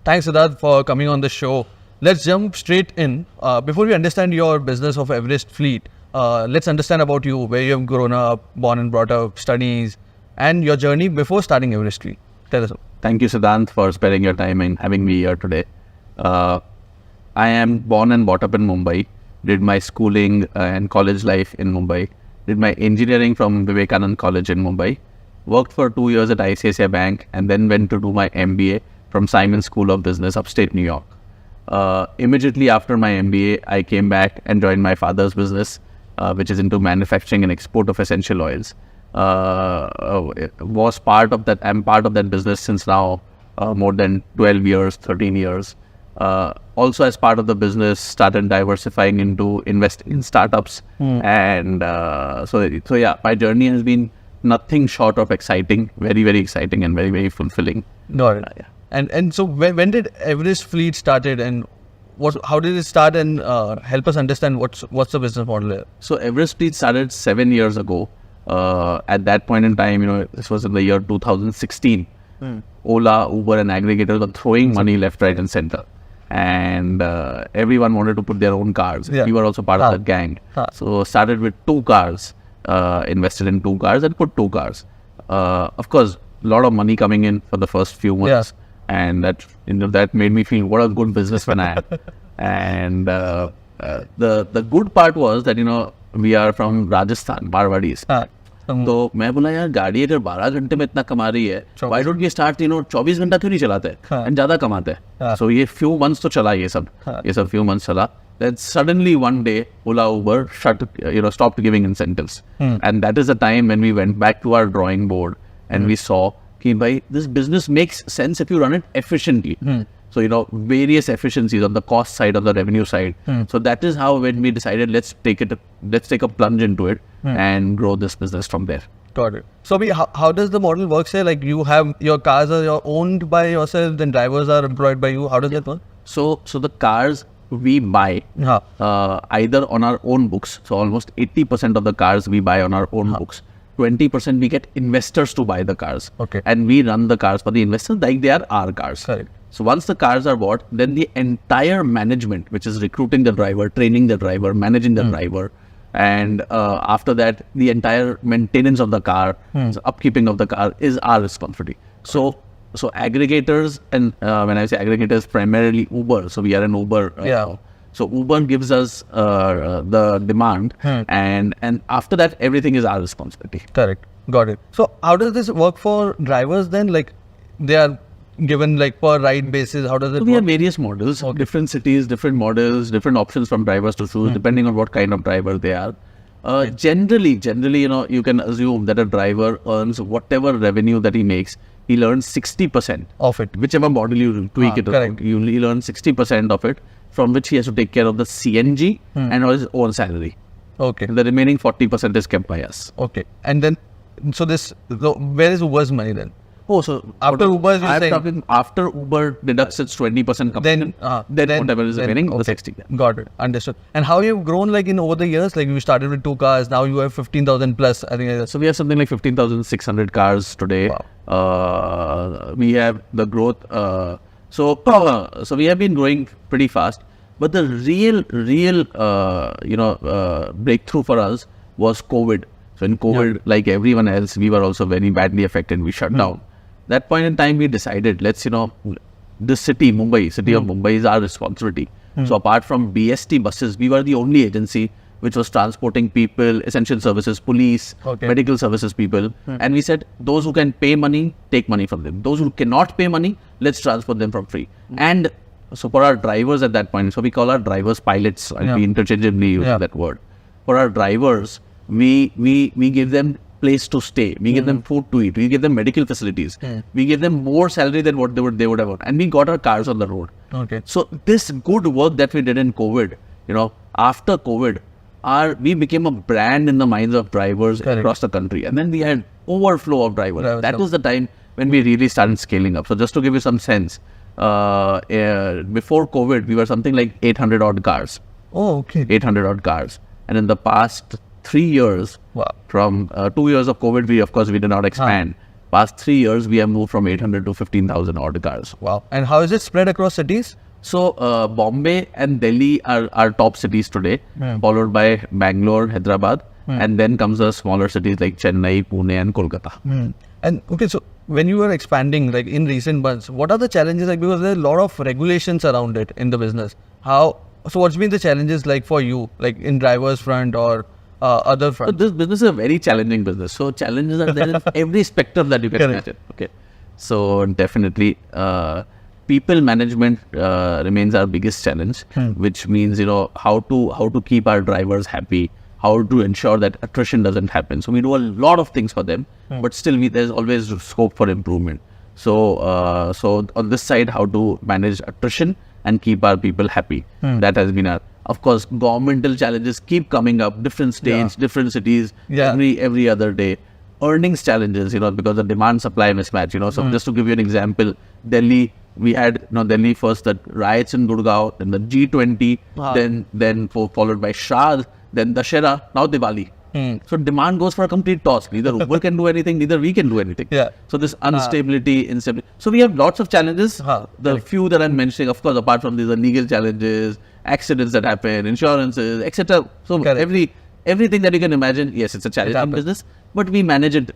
Thanks, Siddharth, for coming on the show. Let's jump straight in. Before we understand your business of Everest Fleet, let's understand about you, where you have grown up, born and brought up, studies, and your journey before starting Everest Fleet. Tell us. Thank you, Siddhant, for spending your time and having me here today. I am born and brought up in Mumbai, did my schooling and college life in Mumbai, did my engineering from Vivekanand College in Mumbai, worked for 2 years at ICICI Bank, and then went to do my MBA from Simon School of Business, upstate New York. Immediately after my MBA, I came back and joined my father's business, which is into manufacturing and export of essential oils. Was part of that. I'm part of that business since now more than 12 years, 13 years. Also, as part of the business, started diversifying into investing in startups. And so yeah, my journey has been nothing short of exciting, very, very exciting and very, very fulfilling. Got it. Yeah. And so when did Everest Fleet started, and how did it start, and help us understand what's the business model there? So Everest Fleet started 7 years ago. At that point in time, this was in the year 2016. Ola, Uber and aggregators were throwing money left, right and center. And everyone wanted to put their own cars. Yeah. We were also part of that gang. So started with 2 cars, invested in 2 cars and put 2 cars. Of course, a lot of money coming in for the first few months. And that made me feel what a good businessman I am. And the good part was that we are from Rajasthan, Marwadis. तो मैं बोला यार गाड़ी अगर 12 घंटे में इतना कमा रही है, why don't we start 24 घंटा क्यों नहीं चलाते and ज़्यादा कमाते हैं. So ये few months तो चला ये सब few months चला. Then suddenly one day Ola, Uber stopped giving incentives. And that is the time when we went back to our drawing board and we saw that this business makes sense if you run it efficiently. So various efficiencies on the cost side, on the revenue side. So that is how when we decided let's take a plunge into it and grow this business from there. Got it. So how does the model work? Say like you have your cars are owned by yourself, then drivers are employed by you. How does that work? So the cars we buy either on our own books. So almost 80% of the cars we buy on our own books. 20% we get investors to buy the cars. Okay. And we run the cars for the investors like they are our cars. Correct. So once the cars are bought, then the entire management, which is recruiting the driver, training the driver, managing the driver, and after that, the entire maintenance of the car, so upkeeping of the car is our responsibility. So aggregators, and when I say aggregators, primarily Uber. So we are an Uber. So Uber gives us the demand, and after that, everything is our responsibility. Correct. Got it. So how does this work for drivers then? Like they are given like per ride basis. How does it work? We have various models, different cities, different models, different options from drivers to choose, depending on what kind of driver they are. Generally, you can assume that a driver earns whatever revenue that he makes. He'll earn 60% of it. Whichever model you tweak it, he'll earn 60% of it, from which he has to take care of the CNG and his own salary. Okay. The remaining 40% is kept by us. Okay. And then, where is Uber's money then? Oh, so after Uber, after Uber deducts its 20% commission, then whatever is remaining, the 60. Got it. Understood. And how you've grown like in over the years? Like you started with 2 cars, now you have 15,000 plus. I think. So we have something like 15,600 cars today. Wow. We have the growth. So we have been growing pretty fast. But the real breakthrough for us was COVID. So in COVID, like everyone else, we were also very badly affected. We shut down. That point in time, we decided, let's, the city of Mumbai is our responsibility. So apart from BST buses, we were the only agency which was transporting people, essential services, police, medical services people. And we said, those who can pay money, take money from them. Those who cannot pay money, let's transport them for free. And so for our drivers at that point, so we call our drivers pilots, and we interchangeably use that word. For our drivers, we give them place to stay, we give them food to eat, we give them medical facilities, we give them more salary than what they would have earned, and we got our cars on the road. Okay. So this good work that we did in COVID, after COVID, we became a brand in the minds of drivers across the country, and then we had overflow of drivers. That was the time when we really started scaling up. So just to give you some sense, before COVID, we were something like 800 odd cars. Oh, okay. 800 odd cars, and in the past 3 years, from 2 years of COVID, we did not expand. past 3 years, we have moved from 800 to 15,000 odd cars. Wow. And how is it spread across cities? So Bombay and Delhi are our top cities today, followed by Bangalore, Hyderabad, and then comes the smaller cities like Chennai, Pune, and Kolkata. And okay, so when you were expanding, like in recent months, what are the challenges like? Because there's a lot of regulations around it in the business. So what's been the challenges like for you, like in drivers front or other So front? this business is a very challenging business. So challenges are there in every spectrum that you can imagine. Okay, so definitely people management remains our biggest challenge, which means how to keep our drivers happy, how to ensure that attrition doesn't happen. So we do a lot of things for them, but still there's always scope for improvement. So so on this side, how to manage attrition and keep our people happy. That has been our. Of course, governmental challenges keep coming up, different states, different cities, every other day. Earnings challenges, because the demand supply mismatch, So just to give you an example, Delhi, we had Delhi first, the riots in Gurgaon, then the G20, then followed by Shad, then Dussehra, now Diwali. So demand goes for a complete toss. Neither Uber can do anything, neither we can do anything. So this instability, instability. So we have lots of challenges. The few that I'm mentioning, of course, apart from these are legal challenges, accidents that happen, insurances, etc. So everything that you can imagine, yes, it's a challenging business, but we manage it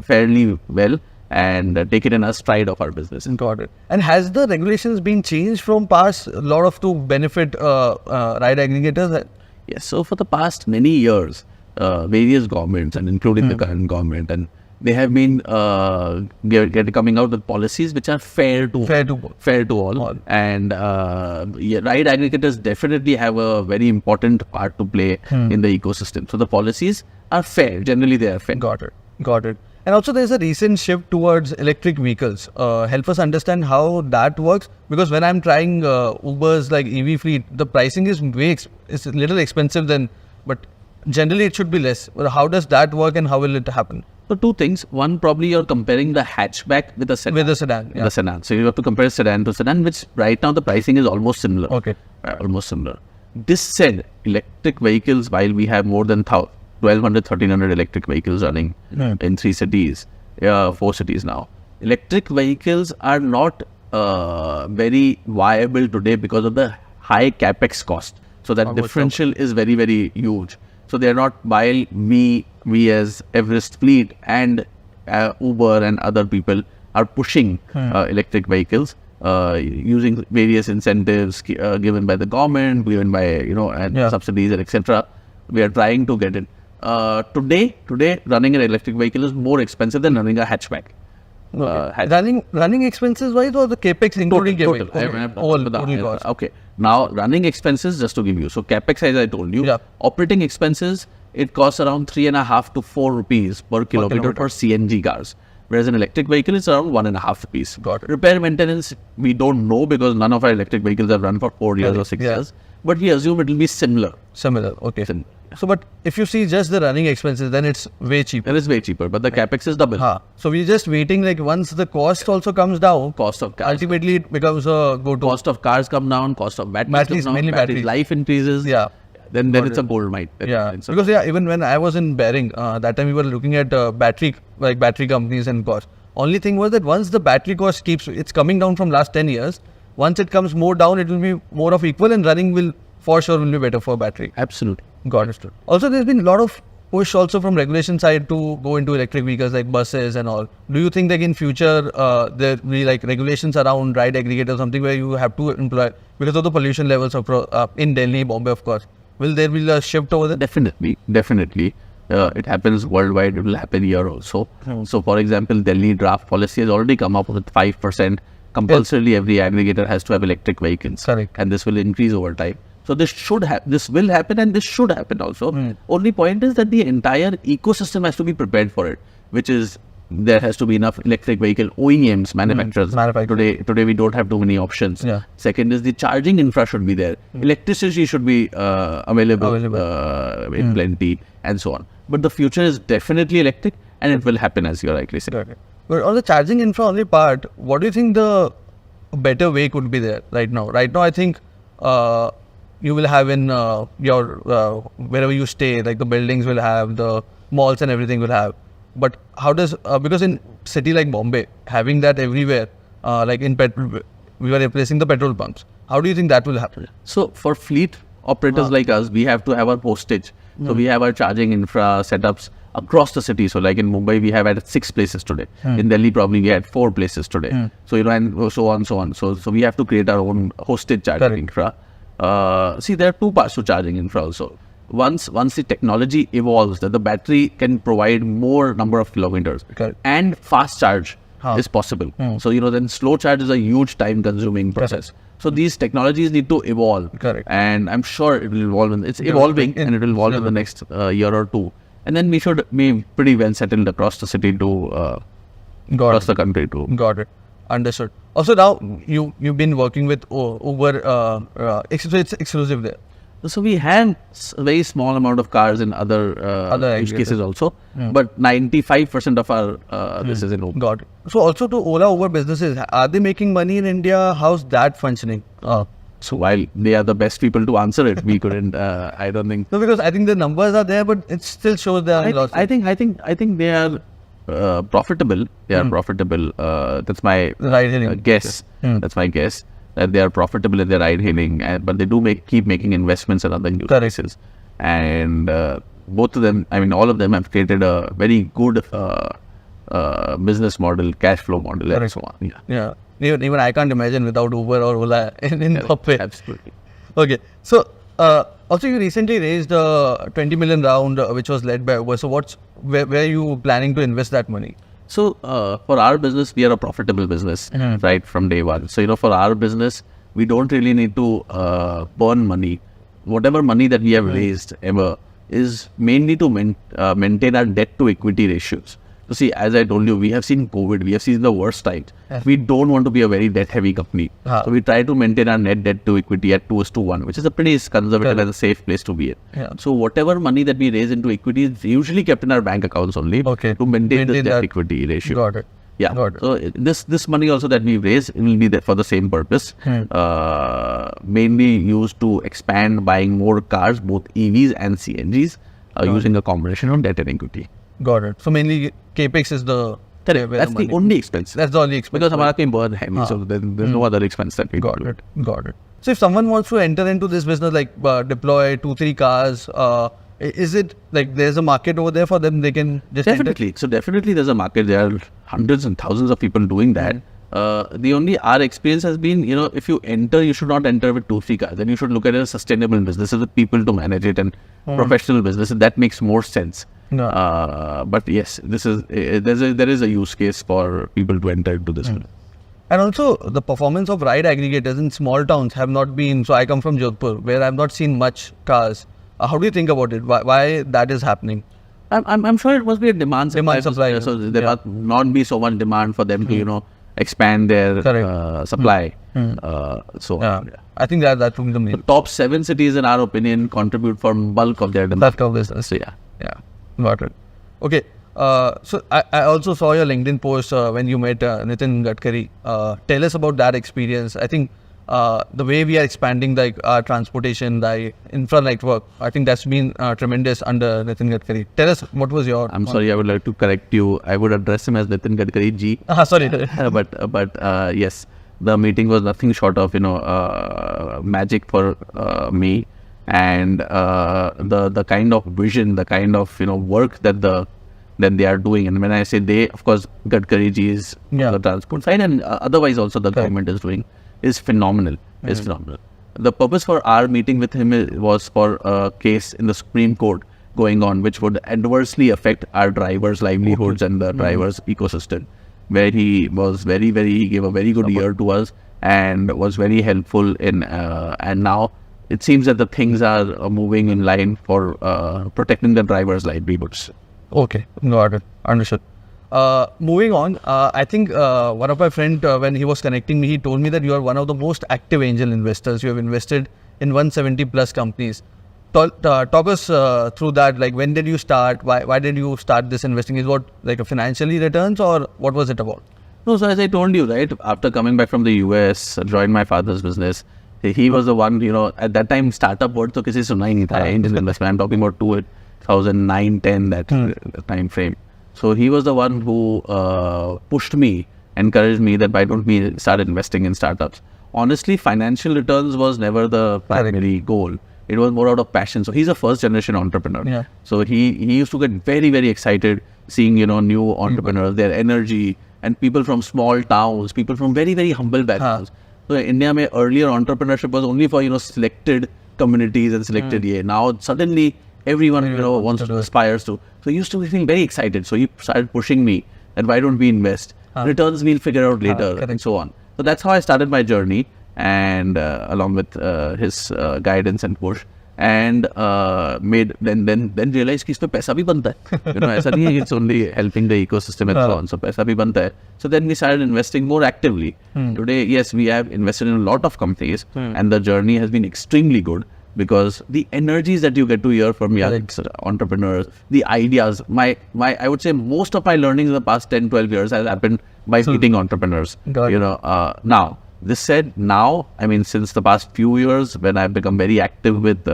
fairly well and take it in a stride of our business. Got it. And has the regulations been changed from past a lot of to benefit ride aggregators? Yes. So for the past many years, various governments and including the current government, and they have been coming out with policies which are fair to all. And ride aggregators definitely have a very important part to play in the ecosystem. So the policies are fair. Generally, they are fair. Got it. And also there's a recent shift towards electric vehicles. Help us understand how that works, because when I'm trying Uber's like EV fleet, the pricing is it's a little expensive but generally it should be less. How does that work and how will it happen? So two things. One, probably you're comparing the hatchback with the sedan. The sedan. So you have to compare sedan to sedan, which right now the pricing is almost similar. Okay. Almost similar. This said, electric vehicles, while we have more than 1,200, 1,300 electric vehicles running in 4 cities now, electric vehicles are not very viable today because of the high capex cost. So that differential is very, very huge. So they are not, while we as Everest Fleet and Uber and other people are pushing electric vehicles using various incentives given by the government, given by and subsidies and etc. We are trying to get it. Today running an electric vehicle is more expensive than running a hatchback. Running expenses wise or the capex including total. Cost. Okay. Now running expenses, just to give you. So capex, as I told you, operating expenses, it costs around 3.5 to 4 rupees per kilometer for CNG cars. Whereas an electric vehicle is around 1.5 rupees. Got it. Repair maintenance, we don't know because none of our electric vehicles have run for 4 years or 6 years. But we assume it will be similar. Okay. So, but if you see just the running expenses, then it's way cheaper. It is way cheaper, but the capex is double. So we're just waiting, like once the cost also comes down, cost of cars. Ultimately it becomes a go-to. Cost of cars come down, cost of batteries come down, battery life increases. Then it's a gold mine. Because even when I was in Bearing, that time we were looking at battery companies and cost. Only thing was that once the battery cost it's coming down from last 10 years, once it comes more down, it will be more of equal, and running will for sure be better for battery. Absolutely. Got it. Also, there's been a lot of push also from regulation side to go into electric vehicles like buses and all. Do you think that in future there will be like regulations around ride aggregator or something where you have to employ, because of the pollution levels of in Delhi, Bombay, of course? Will there be a shift over there? Definitely. It happens worldwide. It will happen here also. So, for example, Delhi draft policy has already come up with 5%. Compulsorily, every aggregator has to have electric vehicles. Correct. And this will increase over time. So this will happen, and this should happen also. Only point is that the entire ecosystem has to be prepared for it, which is there has to be enough electric vehicle OEMs, manufacturers. Today we don't have too many options. Second is the charging infra should be there. Electricity should be available. In plenty, and so on. But the future is definitely electric, and it will happen, as you're rightly saying. But on the charging infra only part, what do you think the better way could be there right now? Right now, I think you will have in your wherever you stay, like the buildings will have, the malls and everything will have. But how does because in city like Bombay, having that everywhere, like in petrol, we were replacing the petrol pumps. How do you think that will happen? So for fleet operators like us, we have to have our postage. So we have our charging infra setups across the city. So like in Mumbai, we have at 6 places today. In Delhi, probably we had 4 places today. So, and so on, so on. So we have to create our own hosted charging infra. See, there are 2 parts to charging infra also. Once the technology evolves, that the battery can provide more number of kilometers and fast charge is possible. So, then slow charge is a huge time consuming process. So these technologies need to evolve. And I'm sure it will evolve. It's evolving and it will evolve in the next year or 2. And then we should be pretty well settled across the city to across the country too. Got it. Understood. Also now you've been working with Uber, so it's exclusive there. So we have a very small amount of cars in other use cases also, but 95% of our this is in Uber. Got it. So also to Ola Uber businesses, are they making money in India? How's that functioning? So while they are the best people to answer it, we couldn't. I don't think. No, because I think the numbers are there, but it still shows they are losses. I think they are profitable. They are profitable. That's my guess. That's my guess. That they are profitable in their ride hailing, but they do keep making investments in other use cases. And both of them, I mean, all of them have created a very good business model, cash flow model, and so on. Yeah. Even I can't imagine without Uber or Ola in Bombay. Absolutely. Okay. So also you recently raised a 20 million round, which was led by Uber. So where are you planning to invest that money? So for our business, we are a profitable business, right, from day one. So, for our business, we don't really need to burn money. Whatever money that we have raised ever is mainly to maintain our debt to equity ratios. So see, as I told you, we have seen COVID, we have seen the worst times. We don't want to be a very debt heavy company. So we try to maintain our net debt to equity at 2:1, which is a pretty conservative and a safe place to be in. So whatever money that we raise into equity is usually kept in our bank accounts only to maintain the debt equity ratio. Got it. Yeah. So this money also that we raise will be there for the same purpose. Mainly used to expand buying more cars, both EVs and CNGs, using a combination of debt and equity. Got it. So mainly capex is the that's the only expense. That's the only expense. Because हमारा कहीं burn है नहीं, so there's no other expense that we got it. So if someone wants to enter into this business, like deploy 2-3 cars, is it like there's a market over there for them? They can just definitely. So definitely there's a market. There are hundreds and thousands of people doing that. Our experience has been, if you enter, you should not enter with 2-3 cars. Then you should look at it as sustainable businesses with people to manage it and professional businesses. That makes more sense. But yes, there is a use case for people to enter into this. And also the performance of ride aggregators in small towns have not been. So I come from Jodhpur, where I've not seen much cars. How do you think about it? Why that is happening? I'm sure it must be a demand supply. So there must not be so much demand for them to expand their supply. I think that will be the main. The top 7 cities, in our opinion, contribute for bulk of their demand. Bulk of business. So, yeah. Got it. Okay. So I also saw your LinkedIn post when you met Nitin Gadkari. Tell us about that experience. I think the way we are expanding our transportation, the infra network, I think that's been tremendous under Nitin Gadkari. Tell us, what was your... I'm sorry, I would like to correct you. I would address him as Nitin Gadkari ji. Sorry. But yes, the meeting was nothing short of, magic for me. And the kind of vision, the kind of work that they are doing, and when I say they, of course, Gadkari ji is the transport side, and otherwise also the government is doing, is phenomenal. The purpose for our meeting with him was for a case in the Supreme Court going on, which would adversely affect our drivers' livelihoods and the drivers' ecosystem, where he was he gave a very good ear to us and was very helpful in, and now it seems that the things are moving in line for protecting the driver's livelihoods. Okay, got it. Understood. Moving on, I think one of my friends, when he was connecting me, he told me that you are one of the most active angel investors. You have invested in 170 plus companies. Talk us through that. Like, when did you start? Why did you start this investing? Is what like a financially returns, or what was it about? No, so as I told you, right, after coming back from the US, joined my father's business. He was the one, at that time, startup word to kisi suna hi nahi tha, angel investment. I'm talking about 2009-10, that time frame. So he was the one who pushed me, encouraged me that why don't we start investing in startups. Honestly, financial returns was never the primary goal. It was more out of passion. So he's a first generation entrepreneur. Yeah. So he used to get very, very excited seeing, new entrepreneurs, their energy, and people from small towns, people from very, very humble backgrounds. So in India, earlier entrepreneurship was only for, selected communities and selected Now suddenly everyone, wants to, aspires to. So he used to feel very excited. So he started pushing me that why don't we invest? Returns we'll figure out later and so on. So that's how I started my journey, and along with his guidance and push, and then realized कि इसमें पैसा भी बनता है. ऐसा नहीं है it's only helping the ecosystem and so on. So पैसा भी बनता है. So then we started investing more actively. Today, yes, we have invested in a lot of companies, and the journey has been extremely good because the energies that you get to hear from young entrepreneurs, the ideas, I would say most of my learning in the past 10, 12 years has happened by meeting entrepreneurs. Now, this said, since the past few years when I've become very active with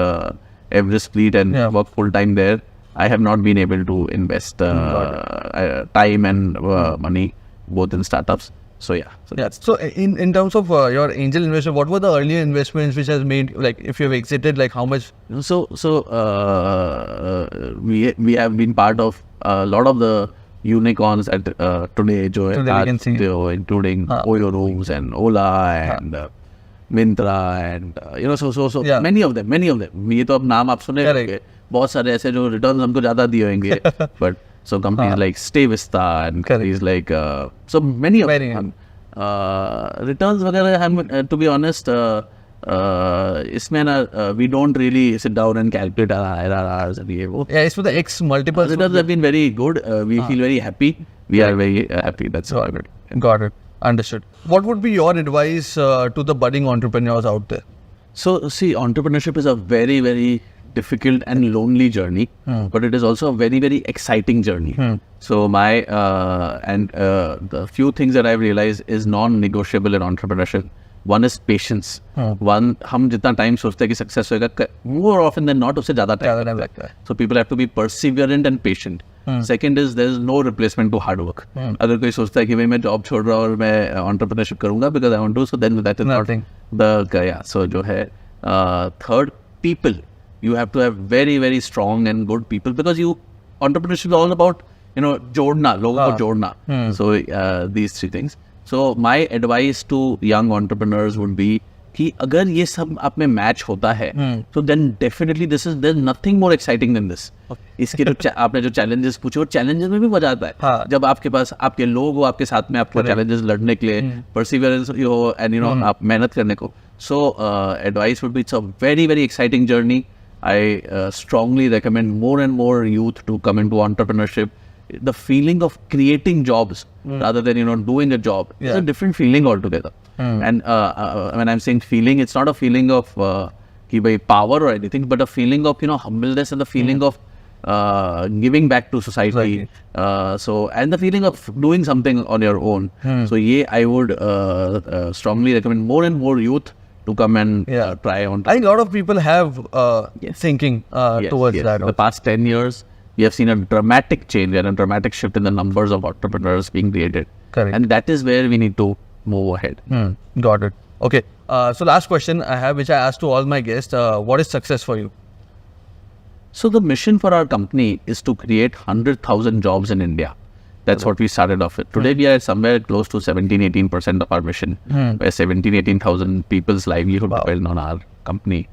Everest Fleet and work full time there, I have not been able to invest time and money both in startups. So So in terms of your angel investment, what were the earlier investments which has made, like if you have exited, like how much? We have been part of a lot of the unicorns at today, including Oyo Rooms and Ola and Myntra and many of them. ये तो अब नाम आप सुने होंगे, बहुत सारे ऐसे जो returns हमको ज़्यादा दिए होंगे, but so companies like Stay Vista and companies like so many of them. Returns वगैरह, to be honest, इसमें ना we don't really sit down and calculate our IRRs and ये वो. Yeah, it's for the X multiples. Returns have been very good. We feel very happy. We are very happy. That's all. Got it. Understood. What would be your advice to the budding entrepreneurs out there? So see, entrepreneurship is a very, very difficult and lonely journey, but it is also a very, very exciting journey. So the few things that I've realized is non-negotiable in entrepreneurship. One is patience. One, हम जितना time सोचते हैं कि success होएगा, more often than not उससे ज़्यादा time लगता है. So people have to be perseverant and patient. Second is there is no replacement to hard work. अगर कोई सोचता है कि भाई मैं job छोड़ रहा हूँ और मैं entrepreneurship करूँगा because I want to, so then that is nothing. So जो है third, people. You have to have very, very strong and good people because entrepreneurship is all about जोड़ना, लोगों को जोड़ना. So these three things. So my advice to young entrepreneurs would be कि अगर ये सब आप में match होता है, so then definitely there's nothing more exciting than this. इसके जो आपने जो challenges पूछे, वो challenges में भी मजा आता है. जब आपके पास आपके लोग हो, आपके साथ में आपको challenges लड़ने के लिए perseverance हो and आप मेहनत करने को. So advice would be it's a very, very exciting journey. I strongly recommend more and more youth to come into entrepreneurship. The feeling of creating jobs rather than doing a job is a different feeling altogether. And when I'm saying feeling, it's not a feeling of power or anything, but a feeling of humbleness and the feeling of giving back to society. And the feeling of doing something on your own. So I would strongly recommend more and more youth to come and try on. I think a lot of people have thinking towards that. The past 10 years, we have seen a dramatic change and a dramatic shift in the numbers of entrepreneurs being created. Correct. And that is where we need to move ahead. Got it. Okay. So last question I have, which I asked to all my guests, what is success for you? So the mission for our company is to create 100,000 jobs in India. That's what we started off with. Today we are somewhere close to 17-18% of our mission, where 17,000-18,000 people's livelihood depend on our company.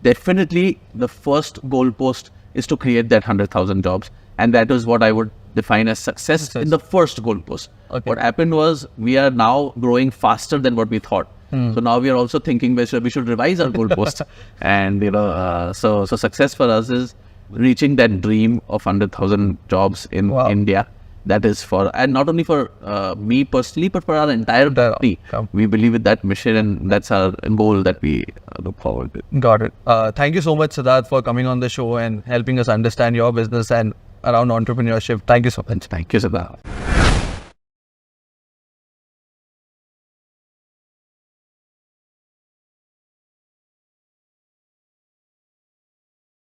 Definitely the first goalpost is to create that 100,000 jobs, and that is what I would define as success in the first goalpost. Okay. What happened was we are now growing faster than what we thought. So now we are also thinking we should revise our goalpost. And so success for us is reaching that dream of 100,000 jobs in India. That is and not only for me personally, but for our entire company. We believe in that mission, and that's our goal that we look forward to. Got it. Thank you so much, Siddharth, for coming on the show and helping us understand your business and around entrepreneurship. Thank you so much. Thank you, Siddharth.